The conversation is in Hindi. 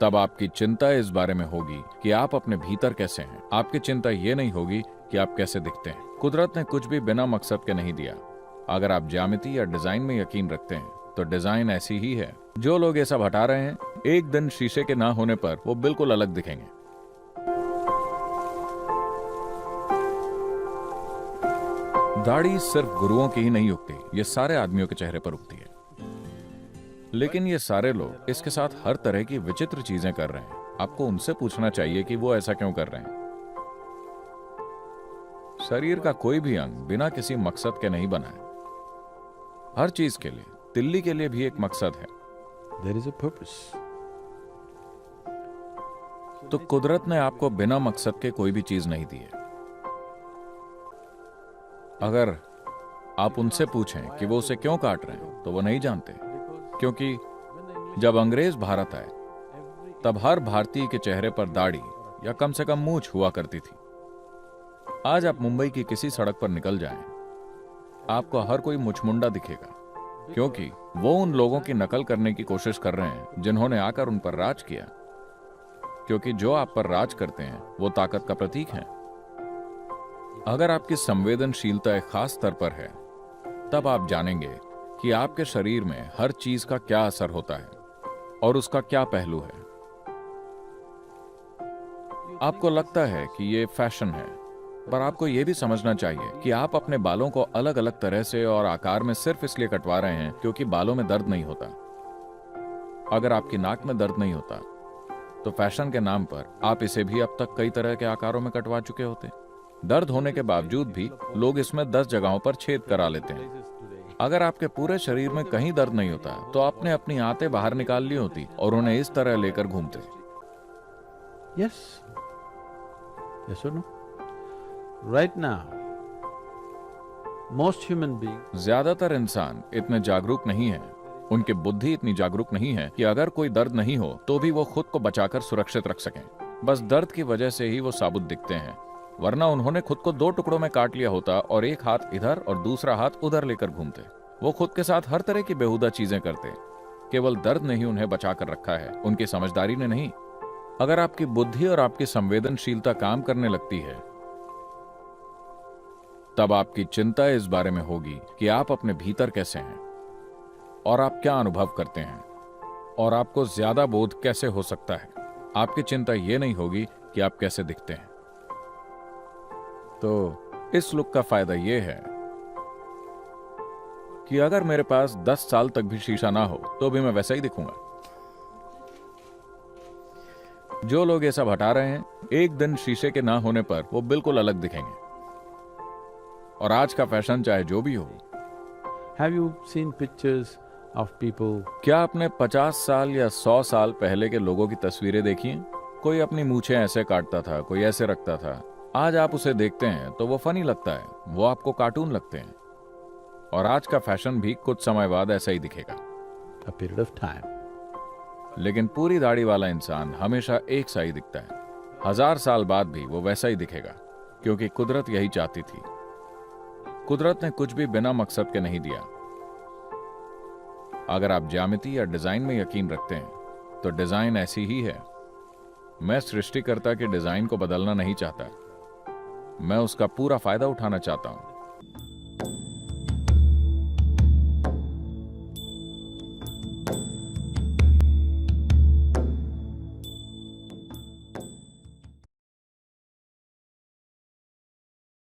तब आपकी चिंता इस बारे में होगी कि आप अपने भीतर कैसे हैं। आपकी चिंता ये नहीं होगी कि आप कैसे दिखते हैं। कुदरत ने कुछ भी बिना मकसद के नहीं दिया। अगर आप ज्यामिति या डिजाइन में यकीन रखते हैं तो डिजाइन ऐसी ही है। जो लोग ये सब हटा रहे हैं, एक दिन शीशे के ना होने पर वो बिल्कुल अलग दिखेंगे। दाढ़ी सिर्फ गुरुओं की ही नहीं उगती, ये सारे आदमियों के चेहरे पर उगती है। लेकिन ये सारे लोग इसके साथ हर तरह की विचित्र चीजें कर रहे हैं। आपको उनसे पूछना चाहिए कि वो ऐसा क्यों कर रहे हैं। शरीर का कोई भी अंग बिना किसी मकसद के नहीं बना है। हर चीज के लिए, तिल्ली के लिए भी एक मकसद है। There is a purpose. तो कुदरत ने आपको बिना मकसद के कोई भी चीज नहीं दी है। अगर आप उनसे पूछें कि वो उसे क्यों काट रहे हैं तो वो नहीं जानते। क्योंकि जब अंग्रेज भारत आए तब हर भारतीय के चेहरे पर दाढ़ी या कम से कम मूंछ हुआ करती थी। आज आप मुंबई की किसी सड़क पर निकल जाएं, आपको हर कोई मुछमुंडा दिखेगा, क्योंकि वो उन लोगों की नकल करने की कोशिश कर रहे हैं जिन्होंने आकर उन पर राज किया। क्योंकि जो आप पर राज करते हैं वो ताकत का प्रतीक है। अगर आपकी संवेदनशीलता एक खास स्तर पर है, तब आप जानेंगे कि आपके शरीर में हर चीज का क्या असर होता है और उसका क्या पहलू है। आपको लगता है कि ये फैशन है, पर आपको यह भी समझना चाहिए कि आप अपने बालों को अलग अलग तरह से और आकार में सिर्फ इसलिए कटवा रहे हैं क्योंकि बालों में दर्द नहीं होता। अगर आपकी नाक में दर्द नहीं होता तो फैशन के नाम पर आप इसे भी अब तक कई तरह के आकारों में कटवा चुके होते। दर्द होने के बावजूद भी लोग इसमें 10 जगहों पर छेद करा लेते हैं। अगर आपके पूरे शरीर में कहीं दर्द नहीं होता तो आपने अपनी आंतें बाहर निकाल ली होती और उन्हें इस तरह लेकर घूमते। Yes. Yes or no? Right now, most human beings. ज्यादातर इंसान इतने जागरूक नहीं है, उनकी बुद्धि इतनी जागरूक नहीं है कि अगर कोई दर्द नहीं हो तो भी वो खुद को बचाकर सुरक्षित रख सकें। बस दर्द की वजह से ही वो साबुत दिखते हैं, वरना उन्होंने खुद को 2 टुकड़ों में काट लिया होता और एक हाथ इधर और दूसरा हाथ उधर लेकर घूमते। वो खुद के साथ हर तरह की बेहुदा चीजें करते। केवल दर्द ने ही उन्हें बचाकर रखा है, उनकी समझदारी ने नहीं। अगर आपकी बुद्धि और आपकी संवेदनशीलता काम करने लगती है, तब आपकी चिंता इस बारे में होगी कि आप अपने भीतर कैसे हैं और आप क्या अनुभव करते हैं और आपको ज्यादा बोध कैसे हो सकता है। आपकी चिंता यह नहीं होगी कि आप कैसे दिखते हैं। तो इस लुक का फायदा यह है कि अगर मेरे पास 10 साल तक भी शीशा ना हो तो भी मैं वैसा ही दिखूंगा। जो लोग ये सब हटा रहे हैं, एक दिन शीशे के ना होने पर वो बिल्कुल अलग दिखेंगे। और आज का फैशन चाहे जो भी हो। Have you seen pictures of people? क्या आपने 50 साल या 100 साल पहले के लोगों की तस्वीरें देखी हैं? कोई अपनी मूछें ऐसे काटता था, कोई ऐसे रखता था। आज आप उसे देखते हैं तो वो फनी लगता है, वो आपको कार्टून लगते हैं। और आज का फैशन भी कुछ समय बाद ऐसा ही दिखेगा। A period of time. लेकिन पूरी दाढ़ी वाला इंसान हमेशा एक सा ही दिखता है। 1000 साल बाद भी वो वैसा ही दिखेगा, क्योंकि कुदरत यही चाहती थी। कुदरत ने कुछ भी बिना मकसद के नहीं दिया। अगर आप ज्यामिति या डिजाइन में यकीन रखते हैं तो डिजाइन ऐसी ही है। मैं सृष्टिकर्ता के डिजाइन को बदलना नहीं चाहता, मैं उसका पूरा फायदा उठाना चाहता हूं।